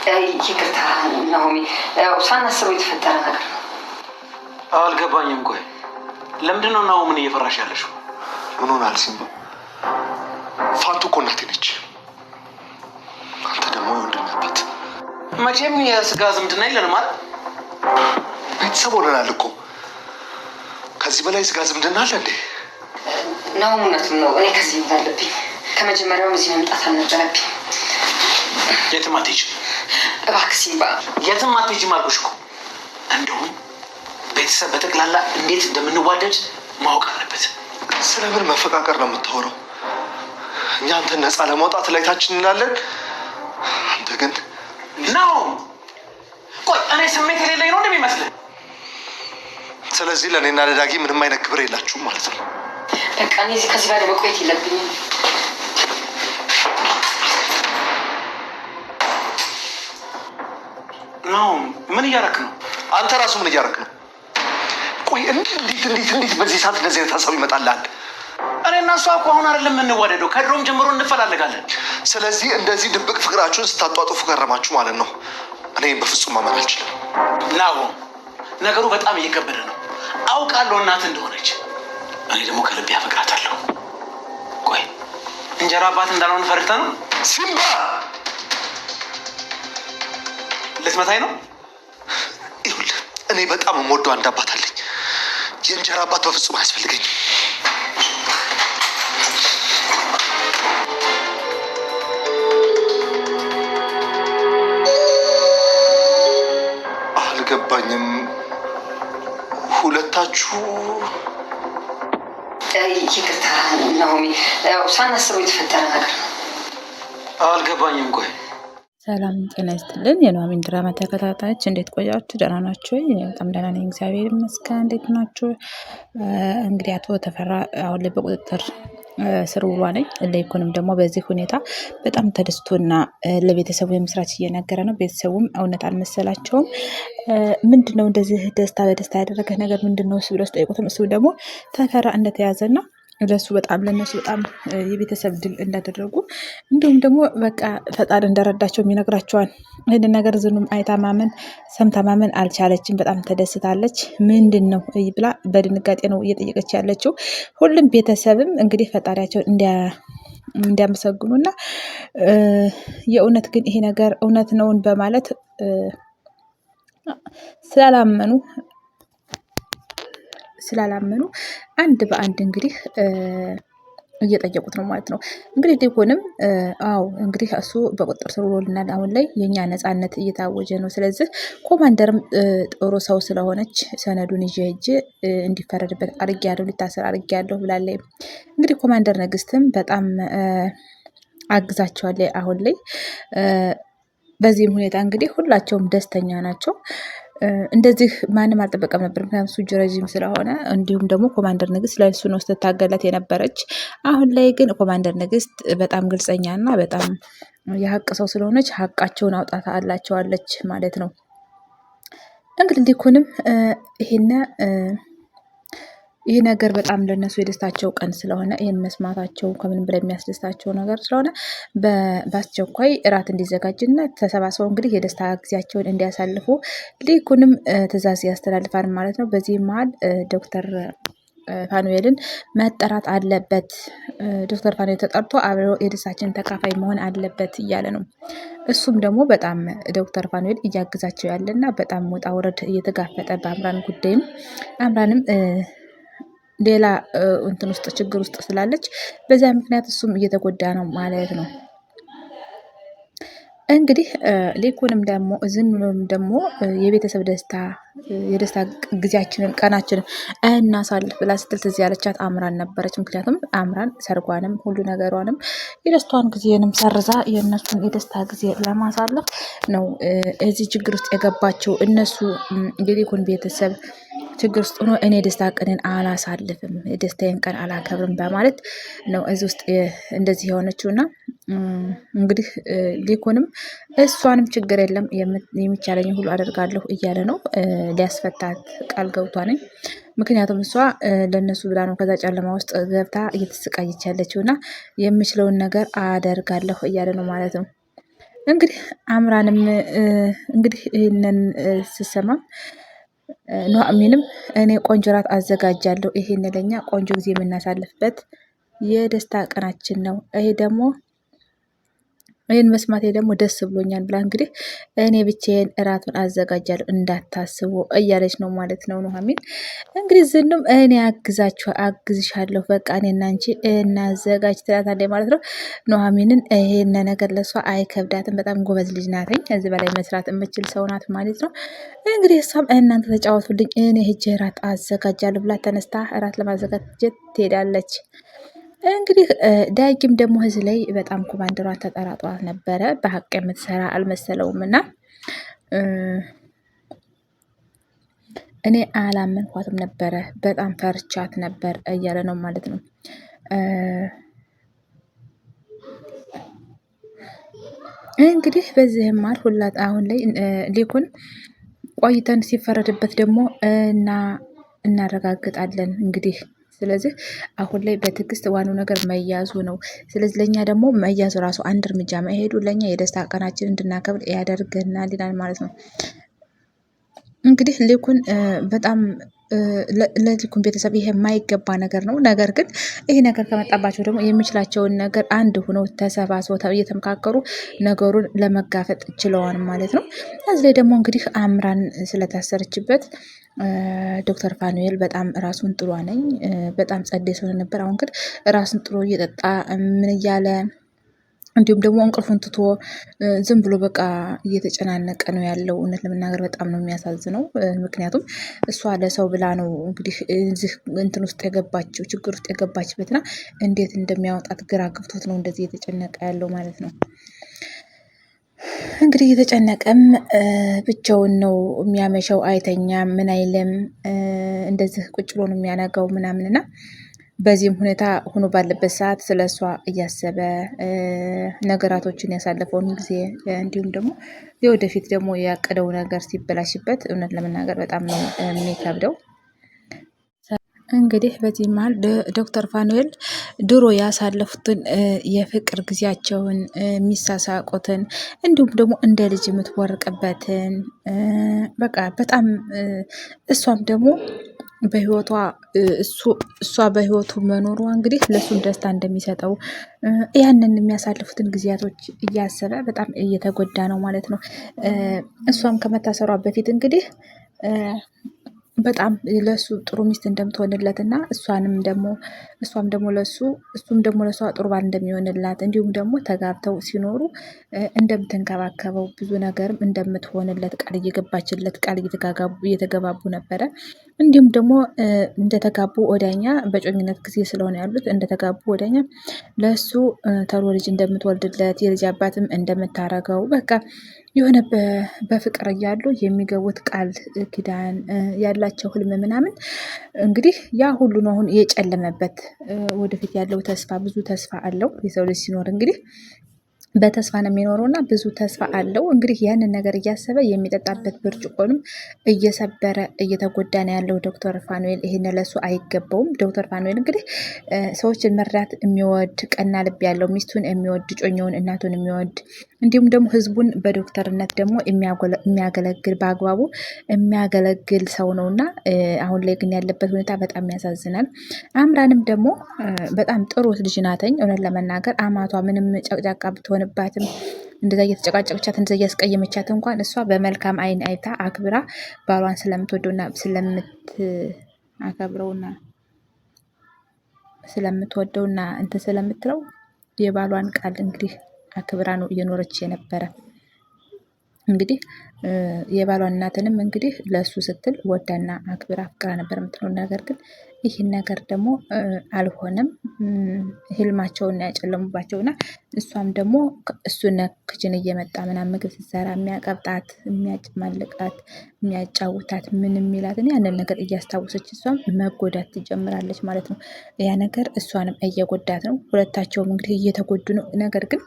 ይቅርታ ናሆሚ፣ ያው ሳናስበው የተፈጠረ ነገር ነው። አልገባኝም። ቆይ ለምንድን ነው ናሆምን እየፈራሽ ያለሽው? ምን ሆናል ሲምባ? ፋንቱ እኮ እናቴ ነች። አንተ ደግሞ የወንድም አባት። መቼም የስጋ ዝምድና የለንም አይደል? ቤተሰብ ሆነናል እኮ። ከዚህ በላይ ስጋ ዝምድና አለ እንዴ? ናሆም እውነቱን ነው። እኔ ከዚህ እንዳለብኝ ከመጀመሪያውም እዚህ መምጣት አልነበረብኝ። የትም አትሄጂም። እባክህ ሲምባ፣ የትም አትሄጂም አልኩሽ እኮ። እንደውም ቤተሰብ በጠቅላላ እንዴት እንደምንዋደድ ማወቅ አለበት። ስለምን መፈቃቀር ነው የምታወራው? እኛ አንተን ነፃ ለማውጣት ላይታችን እንላለን። አንተ ግን ነው። ቆይ እኔ ስሜት የሌለኝ ነው እንደሚመስልህ? ስለዚህ ለእኔና ለዳጊ ምንም አይነት ክብር የላችሁም ማለት ነው። በቃ እኔ ከዚህ በላይ መቆየት የለብኝም። ነው። ምን እያደረክ ነው? አንተ ራሱ ምን እያደረክ ነው? ቆይ እንዴት በዚህ ሰዓት እንደዚህ አይነት ሀሳብ ይመጣልሃል? እኔ እና እሷ እኮ አሁን አይደለም የምንዋደደው፣ ከድሮም ጀምሮ እንፈላለጋለን። ስለዚህ እንደዚህ ድብቅ ፍቅራችሁን ስታጧጡፉ ከረማችሁ ማለት ነው። እኔ በፍጹም ማመን አልችልም። ናው ነገሩ በጣም እየከበደ ነው። አውቃለሁ እናት እንደሆነች፣ እኔ ደግሞ ከልቤ ያፈቅራታለሁ። ቆይ እንጀራ አባት እንዳልሆን ፈርተህ ነው? ሲምባ ልትመታኝ ነው? ይኸውልህ እኔ በጣም የምወደው አንድ አባት አለኝ። የእንጀራ አባት በፍጹም አያስፈልገኝም። አልገባኝም። ሁለታችሁ ይቅርታ ናሆሚ፣ ያው ሳናስበው የተፈጠረ ነገር ነው። አልገባኝም። ቆይ ሰላም ጤና ይስጥልን። የኑሐሚን ድራማ ተከታታዮች እንዴት ቆያችሁ? ደህና ናችሁ? እኔ በጣም ደህና ነኝ፣ እግዚአብሔር ይመስገን። እንዴት ናችሁ? እንግዲህ አቶ ተፈራ አሁን ላይ በቁጥጥር ስር ውሏል። ለይኩንም ደግሞ በዚህ ሁኔታ በጣም ተደስቶና ለቤተሰቡ የምስራች እየነገረ ነው። ቤተሰቡም እውነት አልመሰላቸውም። ምንድን ነው እንደዚህ ደስታ በደስታ ያደረገ ነገር ምንድን ነው ብለው ሲጠይቁትም እሱ ደግሞ ተፈራ እንደተያዘና ለሱ ለነሱ በጣም የቤተሰብ ድል እንዳደረጉ እንዲሁም ደግሞ በቃ ፈጣሪ እንደረዳቸው የሚነግራቸዋል። ይህንን ነገር ዝኑም አይታ ማመን ሰምታ ማመን አልቻለችም። በጣም ተደስታለች። ምንድን ነው ብላ በድንጋጤ ነው እየጠየቀች ያለችው። ሁሉም ቤተሰብም እንግዲህ ፈጣሪያቸውን እንዲያመሰግኑና የእውነት ግን ይሄ ነገር እውነት ነውን በማለት ስላላመኑ አንድ በአንድ እንግዲህ እየጠየቁት ነው ማለት ነው። እንግዲህ ዲኮንም አዎ እንግዲህ እሱ በቁጥጥር ስር ውሎልናል። አሁን ላይ የኛ ነፃነት እየታወጀ ነው። ስለዚህ ኮማንደርም ጥሩ ሰው ስለሆነች ሰነዱን ይዤ ሂጅ እንዲፈረድበት አድርጌያለሁ፣ ሊታሰር አድርጌያለሁ ብላለች። እንግዲህ ኮማንደር ንግስትም በጣም አግዛቸዋለች አሁን ላይ። በዚህም ሁኔታ እንግዲህ ሁላቸውም ደስተኛ ናቸው። እንደዚህ ማንም አልጠበቀም ነበር፣ ምክንያቱም እሱ ረዥም ስለሆነ። እንዲሁም ደግሞ ኮማንደር ንግስት ለእሱ ነው ስትታገላት የነበረች። አሁን ላይ ግን ኮማንደር ንግስት በጣም ግልጸኛና በጣም የሀቅ ሰው ስለሆነች ሀቃቸውን አውጣታ አላቸዋለች ማለት ነው። እንግዲህ ዲኩንም ይህ ነገር በጣም ለነሱ የደስታቸው ቀን ስለሆነ ይህን መስማታቸው ከምንም በላይ የሚያስደስታቸው ነገር ስለሆነ በአስቸኳይ እራት እንዲዘጋጅና ተሰባስበው እንግዲህ የደስታ ጊዜያቸውን እንዲያሳልፉ ሊኩንም ትዕዛዝ ያስተላልፋል ማለት ነው። በዚህ መሀል ዶክተር ፋኑኤልን መጠራት አለበት። ዶክተር ፋኑኤል ተጠርቶ አብረው የደስታችን ተካፋይ መሆን አለበት እያለ ነው። እሱም ደግሞ በጣም ዶክተር ፋኑኤል እያግዛቸው ያለና በጣም ወጣ ወረድ እየተጋፈጠ በአምራን ጉዳይም አምራንም ሌላ እንትን ውስጥ ችግር ውስጥ ስላለች በዛ ምክንያት እሱም እየተጎዳ ነው ማለት ነው። እንግዲህ ሊኩንም ደግሞ ዝኑንም ደግሞ የቤተሰብ የደስታ ጊዜያችንን ቀናችንን እናሳልፍ ብላ ስትል ትዝ ያለቻት አምራን ነበረች። ምክንያቱም አምራን ሰርጓንም ሁሉ ነገሯንም የደስታዋን ጊዜንም ሰርዛ የእነሱን የደስታ ጊዜ ለማሳለፍ ነው እዚህ ችግር ውስጥ የገባቸው። እነሱ የሊኩን ቤተሰብ ችግር ውስጥ ሆኖ እኔ ደስታ ቀንን አላሳልፍም፣ የደስታዬን ቀን አላከብርም በማለት ነው እዚህ ውስጥ እንደዚህ የሆነችውና እንግዲህ ሊኩንም እሷንም ችግር የለም የሚቻለኝ ሁሉ አደርጋለሁ እያለ ነው። ሊያስፈታት ቃል ገብቷነኝ። ምክንያቱም እሷ ለእነሱ ብላ ነው ከዛ ጨለማ ውስጥ ገብታ እየተሰቃየች ያለችው እና የምችለውን ነገር አደርጋለሁ እያለ ነው ማለት ነው። እንግዲህ አምራንም እንግዲህ ይህንን ስሰማ ኑሐሚንም እኔ ቆንጆ ራት አዘጋጃለሁ፣ ይሄን ለኛ ቆንጆ ጊዜ የምናሳልፍበት የደስታ ቀናችን ነው። ይሄ ደግሞ ይህን መስማቴ ደግሞ ደስ ብሎኛል ብላ እንግዲህ እኔ ብቻዬን እራቱን አዘጋጃለሁ እንዳታስቡ እያለች ነው ማለት ነው ኑሐሚን። እንግዲህ ዝኑም እኔ አግዝሻለሁ በቃ እኔና አንቺ እናዘጋጅ ትላታለች ማለት ነው። ኑሐሚንን ይሄን ነገር ለሷ አይከብዳትም፣ በጣም ጎበዝ ልጅ ናትኝ። ከዚህ በላይ መስራት የምችል ሰው ናት ማለት ነው። እንግዲህ እሷም እናንተ ተጫወቱልኝ እኔ ሂጅ እራት አዘጋጃለሁ ብላ ተነስታ እራት ለማዘጋጀት ትሄዳለች። እንግዲህ ዳጊም ደግሞ እዚህ ላይ በጣም ኮማንደሯን ተጠራጥሯት ነበረ። በሀቅ የምትሰራ አልመሰለውም እና እኔ አላመንኳትም ነበረ፣ በጣም ፈርቻት ነበር እያለ ነው ማለት ነው። እንግዲህ በዚህም ማል ሁላት አሁን ላይ ሊኩን ቆይተን ሲፈረድበት ደግሞ እናረጋግጣለን እንግዲህ ስለዚህ አሁን ላይ በትዕግስት ዋናው ነገር መያዙ ነው። ስለዚህ ለእኛ ደግሞ መያዙ ራሱ አንድ እርምጃ መሄዱ ለእኛ የደስታ ቀናችን እንድናከብር ያደርገናል ይላል ማለት ነው። እንግዲህ ሊኩን በጣም ለሊኩን ቤተሰብ ይሄ የማይገባ ነገር ነው። ነገር ግን ይሄ ነገር ከመጣባቸው ደግሞ የሚችላቸውን ነገር አንድ ሆነው ተሰባስበው እየተመካከሩ ነገሩን ለመጋፈጥ ችለዋል ማለት ነው። እዚህ ላይ ደግሞ እንግዲህ አምራን ስለታሰረችበት ዶክተር ፋኑኤል በጣም ራሱን ጥሎ ነኝ በጣም ጸዴ ሰው ነበር። አሁን ግን ራሱን ጥሎ እየጠጣ ምን እያለ እንዲሁም ደግሞ እንቅልፉን ትቶ ዝም ብሎ በቃ እየተጨናነቀ ነው ያለው። እውነት ለመናገር በጣም ነው የሚያሳዝነው። ምክንያቱም እሷ ለሰው ብላ ነው እንግዲህ እዚህ እንትን ውስጥ የገባችው ችግር ውስጥ የገባችበትና እንዴት እንደሚያወጣት ግራ ገብቶት ነው እንደዚህ እየተጨነቀ ያለው ማለት ነው። እንግዲህ እየተጨነቀም ብቻውን ነው የሚያመሸው፣ አይተኛም፣ ምን አይልም፣ እንደዚህ ቁጭ ብሎ ነው የሚያነጋው ምናምንና በዚህም ሁኔታ ሆኖ ባለበት ሰዓት ስለ እሷ እያሰበ ነገራቶችን ያሳለፈውን ጊዜ እንዲሁም ደግሞ የወደፊት ደግሞ ያቀደው ነገር ሲበላሽበት እውነት ለመናገር በጣም ነው የሚከብደው። እንግዲህ በዚህ መሀል ዶክተር ፋኑኤል ድሮ ያሳለፉትን የፍቅር ጊዜያቸውን የሚሳሳቁትን እንዲሁም ደግሞ እንደ ልጅ የምትወርቅበትን በቃ በጣም እሷም ደግሞ በህይወቷ እሷ በህይወቱ መኖሯ እንግዲህ ለሱም ደስታ እንደሚሰጠው ያንን የሚያሳልፉትን ጊዜያቶች እያሰበ በጣም እየተጎዳ ነው ማለት ነው። እሷም ከመታሰሯ በፊት እንግዲህ በጣም ለሱ ጥሩ ሚስት እንደምትሆንለት እና እሷም ደግሞ ለሱ እሱም ደግሞ ለሷ ጥሩ ባል እንደሚሆንላት እንዲሁም ደግሞ ተጋብተው ሲኖሩ እንደምትንከባከበው ብዙ ነገርም እንደምትሆንለት ቃል እየገባችለት ቃል እየተገባቡ ነበረ። እንዲሁም ደግሞ እንደተጋቡ ወዳኛ በጮኝነት ጊዜ ስለሆነ ያሉት እንደተጋቡ ወዳኛ ለሱ ተሎ ልጅ እንደምትወልድለት የልጅ አባትም እንደምታረገው በቃ የሆነ በፍቅር እያሉ የሚገቡት ቃል ኪዳን ያላቸው ህልም ምናምን እንግዲህ ያ ሁሉ ነው አሁን የጨለመበት። ወደፊት ያለው ተስፋ ብዙ ተስፋ አለው። የሰው ልጅ ሲኖር እንግዲህ በተስፋ ነው የሚኖረው እና ብዙ ተስፋ አለው። እንግዲህ ያንን ነገር እያሰበ የሚጠጣበት ብርጭቆንም እየሰበረ እየተጎዳ ነው ያለው ዶክተር ፋኑኤል። ይሄን ለሱ አይገባውም። ዶክተር ፋኑኤል እንግዲህ ሰዎችን መርዳት የሚወድ ቀና ልብ ያለው ሚስቱን የሚወድ ጮኛውን እናቱን የሚወድ እንዲሁም ደግሞ ህዝቡን በዶክተርነት ደግሞ የሚያገለግል በአግባቡ የሚያገለግል ሰው ነው እና አሁን ላይ ግን ያለበት ሁኔታ በጣም ያሳዝናል። አምራንም ደግሞ በጣም ጥሩ ልጅ ናተኝ። እውነት ለመናገር አማቷ ምንም ጨቅጫቃ ብትሆንባትም እንደዛ እየተጨቃጨቀቻት እንደዛ እያስቀየመቻት እንኳን እሷ በመልካም አይን አይታ አክብራ ባሏን ስለምትወደውና ስለምታከብረውና ስለምትወደውና እንትን ስለምትለው የባሏን ቃል እንግዲህ አክብራ ነው እየኖረች የነበረ። እንግዲህ የባሏን እናትንም እንግዲህ ለሱ ስትል ወዳና አክብራ አፍቅራ ነበር የምትኖር። ነገር ግን ይህን ነገር ደግሞ አልሆነም። ህልማቸውን ያጨለሙባቸውና እሷም ደግሞ እሱን ክችን እየመጣ ምናምን ምግብ ስትሰራ የሚያቀብጣት የሚያጭማልቃት የሚያጫውታት ምን የሚላትን ያንን ነገር እያስታወሰች እሷም መጎዳት ትጀምራለች ማለት ነው። ያ ነገር እሷንም እየጎዳት ነው። ሁለታቸውም እንግዲህ እየተጎዱ ነው። ነገር ግን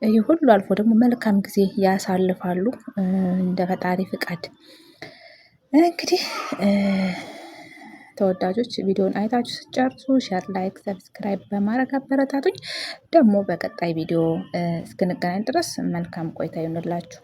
ይህ ሁሉ አልፎ ደግሞ መልካም ጊዜ ያሳልፋሉ እንደ ፈጣሪ ፍቃድ። እንግዲህ ተወዳጆች ቪዲዮን አይታችሁ ስጨርሱ ሼር፣ ላይክ፣ ሰብስክራይብ በማድረግ አበረታቱኝ። ደግሞ በቀጣይ ቪዲዮ እስክንገናኝ ድረስ መልካም ቆይታ ይሁንላችሁ።